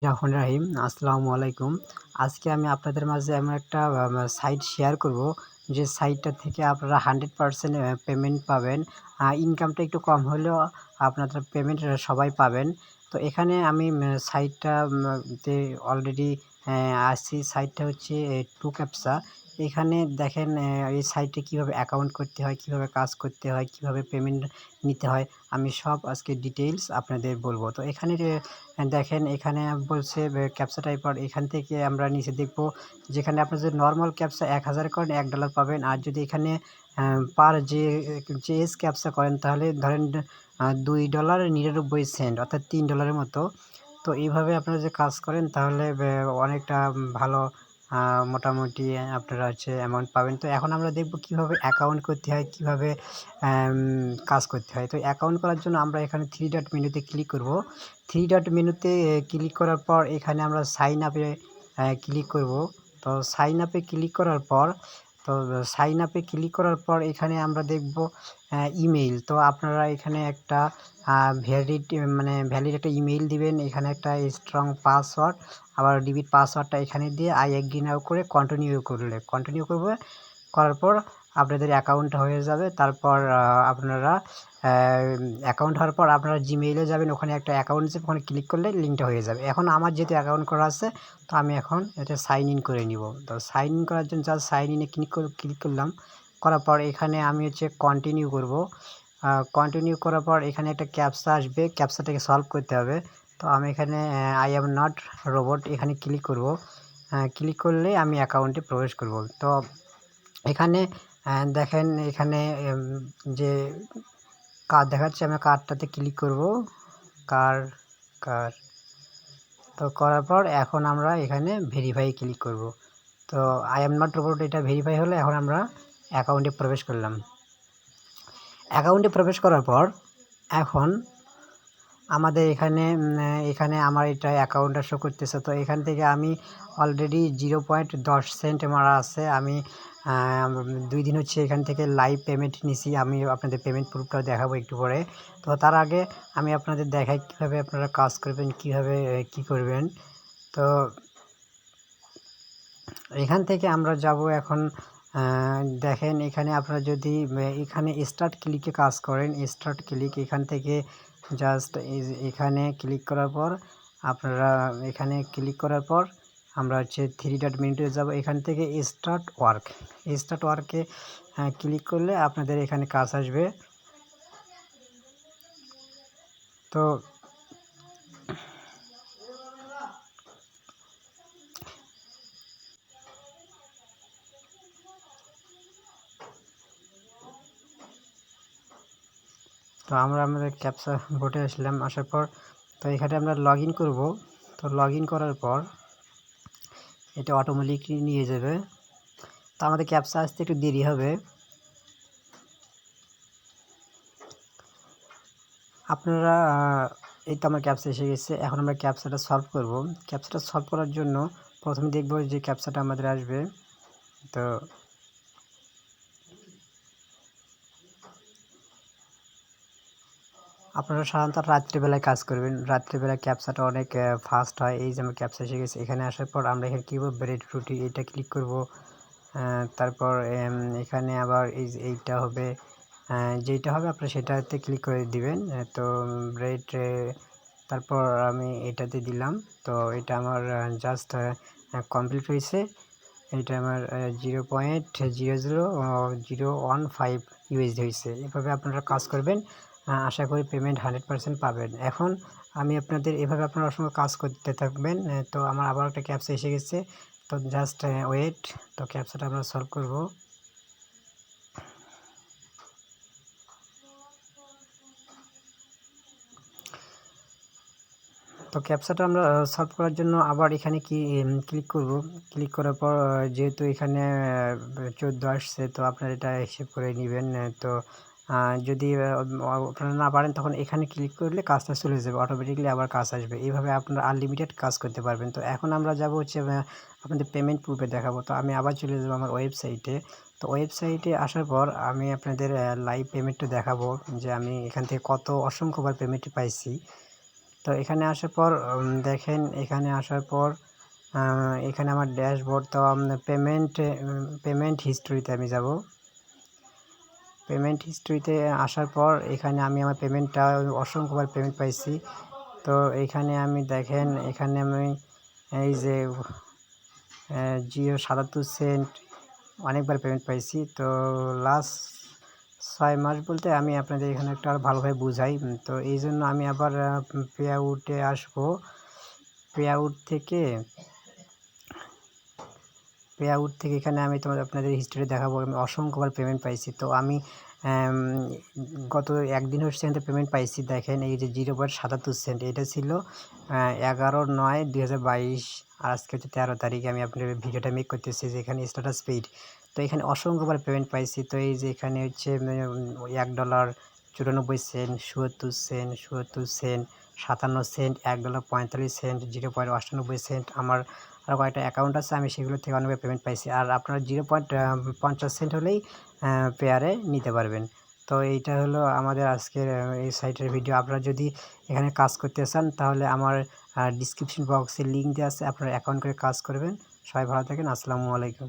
রহমান রাহিম, আসসালামু আলাইকুম। আজকে আমি আপনাদের মাঝে এমন একটা সাইট শেয়ার করব, যে সাইটটা থেকে আপনারা 100% পেমেন্ট পাবেন। ইনকামটা একটু কম হলেও আপনাদের পেমেন্ট সবাই পাবেন। তো এখানে আমি সাইটটা তে অলরেডি আসছি। সাইটটা হচ্ছে 2captcha। এখানে দেখেন এই সাইটে কিভাবে অ্যাকাউন্ট করতে হয়, কিভাবে কাজ করতে হয়, কিভাবে পেমেন্ট নিতে হয়, আমি সব আজকে ডিটেইলস আপনাদের বলবো। তো এখানে দেখেন, এখানে বলছে ক্যাপচা টাইপার। এখান থেকে আমরা নিচে দেখব, যেখানে আপনার যদি নর্মাল ক্যাপচা 1000 করেন $1 পাবেন। আর যদি এখানে পার যে এস ক্যাপচা করেন, তাহলে ধরেন $2.99 অর্থাৎ $3 মতো। তো এইভাবে আপনারা যে কাজ করেন, তাহলে অনেকটা ভালো মোটামুটি আপনারা হচ্ছে অ্যামাউন্ট পাবেন। তো এখন আমরা দেখব কিভাবে অ্যাকাউন্ট করতে হয়, কিভাবে কাজ করতে হয়। তো অ্যাকাউন্ট করার জন্য আমরা এখানে 3 ডট মেনুতে ক্লিক করব। 3 ডট মেনুতে ক্লিক করার পর এখানে আমরা সাইন আপে ক্লিক করব। তো সাইন আপে ক্লিক করার পর এখানে আমরা দেখব ইমেইল। তো আপনারা এখানে একটা ভ্যালিড একটা ইমেইল দিবেন। এখানে একটা স্ট্রং পাসওয়ার্ড, আবার ডিবিট পাসওয়ার্ডটা এখানে দিয়ে আই এগ্রি নাও করে কন্টিনিউ করার পর আপনাদের অ্যাকাউন্টটা হয়ে যাবে। তারপর আপনারা অ্যাকাউন্ট হওয়ার পর আপনারা জিমেইলে যাবেন, ওখানে একটা অ্যাকাউন্ট আছে, ওখানে ক্লিক করলে লিঙ্কটা হয়ে যাবে। এখন আমার যেহেতু অ্যাকাউন্ট করা আছে, তো আমি এখন এটা সাইন ইন করে নিব। তো সাইন ইন করার জন্য জাস্ট সাইন ইনে ক্লিক করলাম। করার পর এখানে আমি হচ্ছে কন্টিনিউ করব। কন্টিনিউ করার পর এখানে একটা ক্যাপচা আসবে, ক্যাপচাটাকে সলভ করতে হবে। তো আমি এখানে আই অ্যাম নট রোবট এখানে ক্লিক করব। ক্লিক করলে আমি অ্যাকাউন্টে প্রবেশ করব। তো এখানে দেখেন, এখানে যে কার্ড দেখাচ্ছে, আমি কার্ডটাতে ক্লিক করব। কার কার তো করার পর এখন আমরা এখানে ভেরিফাই ক্লিক করব। তো আই এম নট রোবট এটা ভেরিফাই হলে এখন আমরা অ্যাকাউন্টে প্রবেশ করলাম। অ্যাকাউন্টে প্রবেশ করার পর এখন আমাদের এখানে আমার এটা অ্যাকাউন্টটা শো করতেছে। তো এখান থেকে আমি অলরেডি 0.10 সেন্ট মারা আছে। আমি 2 দিন হচ্ছে এখান থেকে লাইভ পেমেন্ট নিছি। আমি আপনাদের পেমেন্ট প্রুফটাও দেখাবো একটু পরে। তো তার আগে আমি আপনাদের দেখাই কীভাবে আপনারা কাজ করবেন, কীভাবে কী করবেন। তো এখান থেকে আমরা যাব এখন। দেখেন, এখানে আপনারা যদি এখানে স্টার্ট ক্লিকে কাজ করেন, স্টার্ট ক্লিক এখান থেকে জাস্ট এখানে ক্লিক করার পর আপনারা আমরা হচ্ছে 3 ডট মেনুতে যাব। এখান থেকে স্টার্ট ওয়ার্কে ক্লিক করলে আপনাদের এখানে কাজ আসবে। তো আমরা আমাদের ক্যাপচা বোর্ডে আসলাম। আসার পর তো এখানে আমরা লগ ইন করবো। তো লগ ইন করার পর এটা অটোমেটিকলি নিয়ে যাবে। তো আমাদের ক্যাপচা আসতে একটু দেরি হবে। আপনারা এই তো আমার ক্যাপচা এসে গেছে। এখন আমরা ক্যাপচাটা সলভ করব। ক্যাপচাটা সলভ করার জন্য প্রথমে দেখব যে ক্যাপচাটা আমাদের আসবে। তো আপনারা সাধারণত রাত্রিবেলায় কাজ করবেন। রাত্রিবেলায় ক্যাপচাটা অনেক ফাস্ট হয়। এই যে আমার ক্যাপচা এসে গেছে। এখানে আসার পর আমরা এখানে কী ব্রেড রুটি এটা ক্লিক করব। তারপর এখানে আবার এইটা হবে, যেইটা হবে আপনারা সেটাতে ক্লিক করে দিবেন। তো ব্রেড, তারপর আমি এটাতে দিলাম। তো এটা আমার জাস্ট কমপ্লিট হয়েছে। এটা আমার 0.0001 ইউএসডি হয়েছে। এভাবে আপনারা কাজ করবেন। আশা করি পেমেন্ট 100% পাবেন। এখন আমি আপনাদের এভাবে আপনারা সঙ্গে কাজ করতে থাকবেন। তো আমার আবার একটা ক্যাপচা এসে গেছে। তো জাস্ট ওয়েট। তো ক্যাপচাটা আমরা সলভ করব। তো ক্যাপচাটা আমরা সলভ করার জন্য আবার এখানে ক্লিক করব। ক্লিক করার পর যেহেতু এখানে 14 আসছে, তো আপনারা এটা হিসেব করে নেবেন। তো যদি আপনারা না পারেন, তখন এখানে ক্লিক করলে কাজটা চলে যাবে, অটোমেটিকলি আবার কাজ আসবে। এইভাবে আপনারা আনলিমিটেড কাজ করতে পারবেন। তো এখন আমরা যাব হচ্ছে আপনাদের পেমেন্ট প্রুফে দেখাবো। তো আমি আবার চলে যাবো আমার ওয়েবসাইটে। তো ওয়েবসাইটে আসার পর আমি আপনাদের লাইভ পেমেন্টটা দেখাবো, যে আমি এখান থেকে কত অসংখ্যবার পেমেন্ট পাইছি। তো তো এখানে আসার পর দেখেন, এখানে আসার পর এখানে আমার ড্যাশবোর্ড, তো পেমেন্ট হিস্ট্রিতে আমি যাব। পেমেন্ট হিস্ট্রিতে আসার পর এখানে আমি আমার পেমেন্টটা অসংখ্যবার পেমেন্ট পাইছি। তো এখানে আমি দেখেন, এখানে আমি এই যে 0.77 অনেকবার পেমেন্ট পাইছি। তো লাস্ট 6 মাস বলতে আমি আপনাদের এখানে একটা আরও ভালোভাবে বুঝাই। তো এই জন্য আমি আবার পে আউটে আসবো। পে আউট থেকে এখানে আমি আপনাদের হিস্ট্রি দেখাবো। আমি অসংখ্যবার পেমেন্ট পাইছি। তো আমি গত একদিন হচ্ছে পেমেন্ট পাইছি। দেখেন এই যে 0.77 এটা ছিল 11/9/2022, আর আজকে হচ্ছে 13 তারিখে আমি আপনার ভিডিওটা মেক করতেছি, যে এখানে স্ট্যাটাস পেইড। তো এখানে অসংখ্যবার পেমেন্ট পাইছি। তো এই যে এখানে হচ্ছে $1, 94 cent, 77 cent, 77 cent, 57 cent, $1, 45 cent, 0.98 cent. আমার আরও কয়েকটা অ্যাকাউন্ট আছে, আমি সেগুলো থেকে অনেকবার পেমেন্ট পাইছি। আর আপনারা 0.50 সেন্ট হলেই পেয়ারে নিতে পারবেন। তো এইটা হলো আমাদের আজকের এই সাইটের ভিডিও। আপনারা যদি এখানে কাজ করতে চান তাহলে আমার ডিসক্রিপশন বক্সে লিঙ্ক দেওয়া আছে, আপনারা অ্যাকাউন্ট করে কাজ করবেন। সবাই ভালো থাকেন, আসসালামু আলাইকুম।